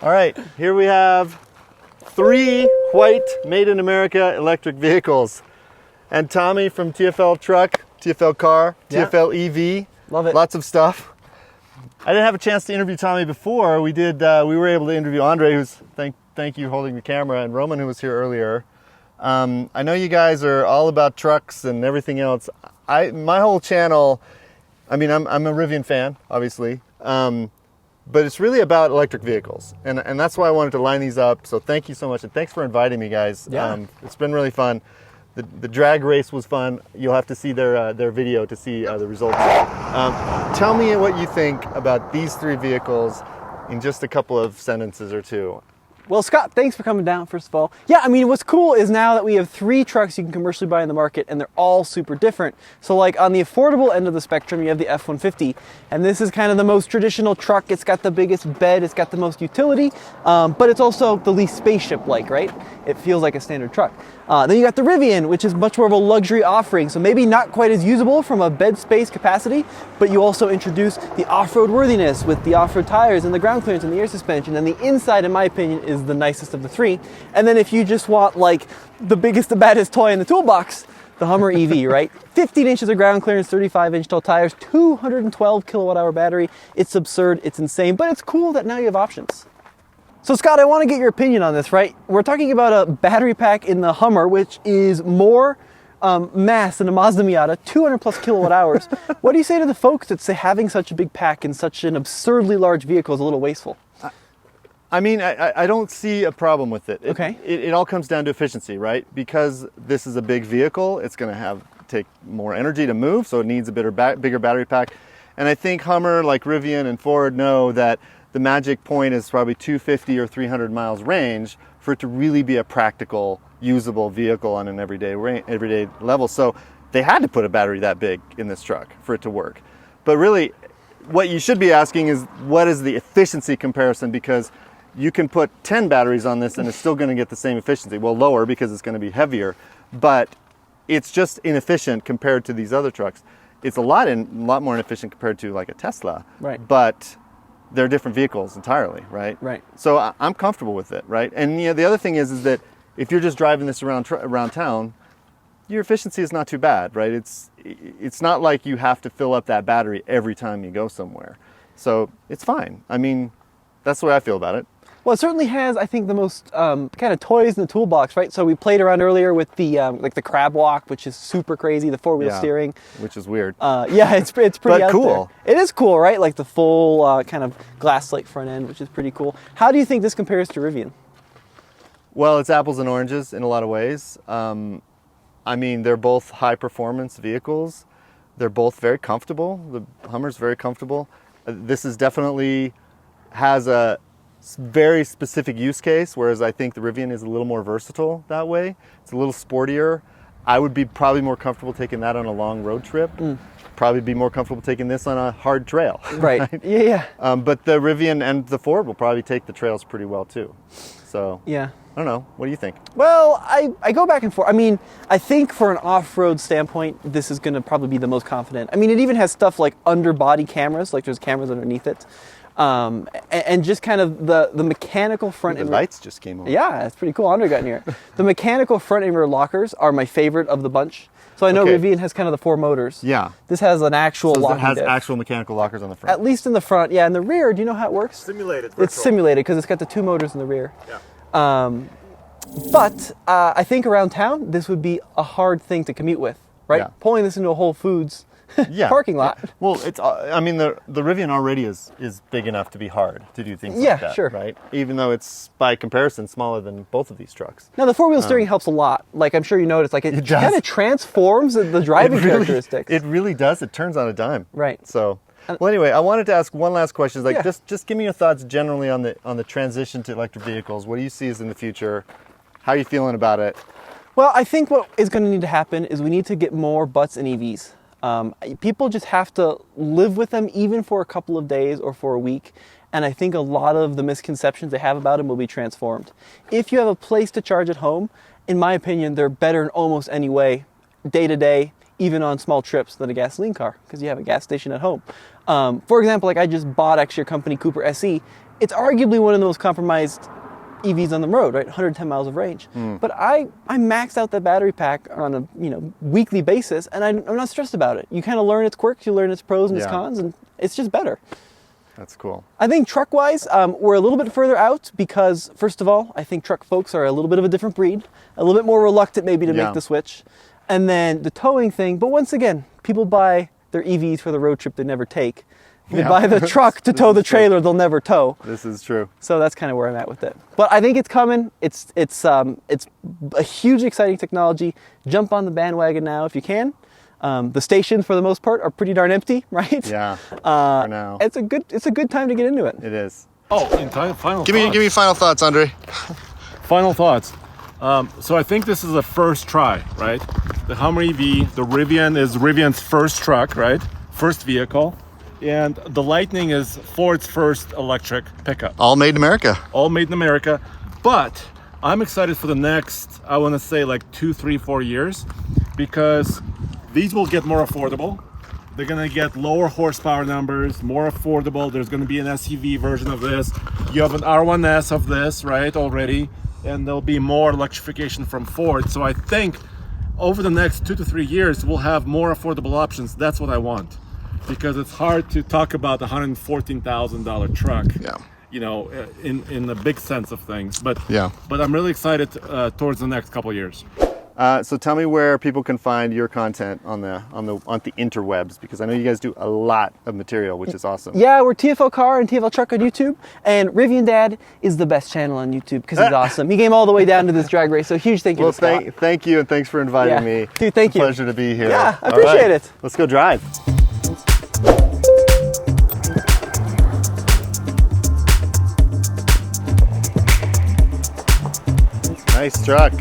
All right, here we have 3 white made in America electric vehicles. And Tommy from TFL Truck, TFL Car, TFL EV. Love it. Lots of stuff. I didn't have a chance to interview Tommy before. We were able to interview Andre, who's, thank you holding the camera, and Roman, who was here earlier. I know you guys are all about trucks and everything else. My whole channel, I mean, I'm a Rivian fan, obviously. But it's really about electric vehicles. And that's why I wanted to line these up. So thank you so much. And thanks for inviting me, guys. Yeah. It's been really fun. The drag race was fun. You'll have to see their video to see the results. Tell me what you think about these 3 vehicles in just a couple of sentences or 2. Well, Scott, thanks for coming down, first of all. Yeah, I mean, what's cool is now that we have 3 trucks you can commercially buy in the market, and they're all super different. So like on the affordable end of the spectrum, you have the F-150, and this is kind of the most traditional truck. It's got the biggest bed, it's got the most utility, but it's also the least spaceship-like, right? It feels like a standard truck. Then you got the Rivian, which is much more of a luxury offering, so maybe not quite as usable from a bed space capacity, but you also introduce the off-road worthiness with the off-road tires and the ground clearance and the air suspension, and the inside, in my opinion, is the nicest of the 3. And then if you just want like the biggest, the baddest toy in the toolbox, the Hummer EV, right? 15 inches of ground clearance, 35-inch tall tires, 212 kilowatt-hour battery. It's absurd, it's insane, but it's cool that now you have options. So Scott, I want to get your opinion on this, right? We're talking about a battery pack in the Hummer, which is more mass than a Mazda Miata, 200 plus kilowatt hours. What do you say to the folks that say having such a big pack in such an absurdly large vehicle is a little wasteful? I mean, I don't see a problem with it. Okay. It all comes down to efficiency, right? Because this is a big vehicle, it's going to take more energy to move, so it needs a bigger battery pack. And I think Hummer, like Rivian and Ford, know that the magic point is probably 250 or 300 miles range for it to really be a practical, usable vehicle on an everyday level. So they had to put a battery that big in this truck for it to work. But really, what you should be asking is, what is the efficiency comparison? Because you can put 10 batteries on this and it's still going to get the same efficiency. Well, lower because it's going to be heavier, but it's just inefficient compared to these other trucks. It's a lot more inefficient compared to like a Tesla. Right. But they're different vehicles entirely, right? Right. So I'm comfortable with it, right? And the other thing is that if you're just driving this around town, your efficiency is not too bad, right? It's not like you have to fill up that battery every time you go somewhere. So it's fine. I mean, that's the way I feel about it. Well, it certainly has, I think, the most kind of toys in the toolbox, right? So we played around earlier with the like the crab walk, which is super crazy, the 4-wheel steering. Which is weird. Yeah, it's pretty but out cool. There. It is cool, right? Like the full kind of glass slate front end, which is pretty cool. How do you think this compares to Rivian? Well, it's apples and oranges in a lot of ways. I mean, they're both high-performance vehicles. They're both very comfortable. The Hummer's very comfortable. This is definitely has a very specific use case, whereas I think the Rivian is a little more versatile that way. It's a little sportier. I would be probably more comfortable taking that on a long road trip. Probably be more comfortable taking this on a hard trail. Right. Yeah. But the Rivian and the Ford will probably take the trails pretty well too. So yeah. I don't know. What do you think? Well, I go back and forth. I mean, I think for an off-road standpoint, this is going to probably be the most confident. I mean, it even has stuff like underbody cameras, like there's cameras underneath it. And just kind of the mechanical front and rear. Lights just came on. Yeah, it's pretty cool. Andre got in here. The mechanical front and rear lockers are my favorite of the bunch. So I know Rivian has kind of the 4 motors. Yeah. This has an actual locking it has diff. actual mechanical lockers on the front. At least in the front, yeah. In the rear, do you know how it works? Simulated. It's simulated because it's got the 2 motors in the rear. Yeah. But I think around town, this would be a hard thing to commute with, right? Yeah. Pulling this into a Whole Foods parking lot. Yeah. Well, it's. I mean, the Rivian already is big enough to be hard to do things like that, sure. right? Even though it's, by comparison, smaller than both of these trucks. Now, the 4-wheel steering helps a lot. Like, I'm sure you noticed, like, it does. kind of transforms the driving characteristics. It really does. It turns on a dime. Right. So, well, anyway, I wanted to ask one last question. Like, Yeah. just give me your thoughts generally on the transition to electric vehicles. What do you see as in the future? How are you feeling about it? Well, I think what is going to need to happen is we need to get more butts in EVs. People just have to live with them even for a couple of days or for a week. And I think a lot of the misconceptions they have about them will be transformed. If you have a place to charge at home, in my opinion, they're better in almost any way, day to day, even on small trips, than a gasoline car, because you have a gas station at home. For example, like I just bought actually a company Cooper SE, it's arguably one of the most compromised EVs on the road, right? 110 miles of range. But I maxed out that battery pack on a weekly basis, and I'm not stressed about it. You kind of learn its quirks, you learn its pros and its cons, and it's just better. That's cool. I think truck-wise, we're a little bit further out because, first of all, I think truck folks are a little bit of a different breed, a little bit more reluctant maybe to make the switch. And then the towing thing, but once again, people buy their EVs for the road trip they never take. They buy the truck to tow the trailer they'll never tow. This is true. So that's kind of where I'm at with it. But I think it's coming. It's a huge, exciting technology. Jump on the bandwagon now if you can. The stations, for the most part, are pretty darn empty, right? Yeah. For now, it's a good time to get into it. it is. Oh, in time, final Give thoughts. me final thoughts, Andre. Final thoughts. So I think this is a first try, right? The Hummer EV, the Rivian is Rivian's first truck, right? First vehicle. And the Lightning is Ford's first electric pickup. All made in America. All made in America. But I'm excited for the next, I want to say like 2, 3, 4 years, because these will get more affordable. They're going to get lower horsepower numbers, more affordable. There's going to be an SUV version of this. You have an R1S of this, right, already. And there'll be more electrification from Ford. So I think over the next 2 to 3 years, we'll have more affordable options. That's what I want. Because it's hard to talk about a $114,000 truck, in the big sense of things. But I'm really excited towards the next couple of years. So tell me where people can find your content on the interwebs, because I know you guys do a lot of material, which is awesome. Yeah, we're TFL Car and TFL Truck on YouTube, and Rivian Dad is the best channel on YouTube because he's awesome. He came all the way down to this drag race, so huge thank you to Scott. Thank you, and thanks for inviting me. Dude, thank you. Pleasure to be here. Yeah, I appreciate it. Let's go drive. Nice truck.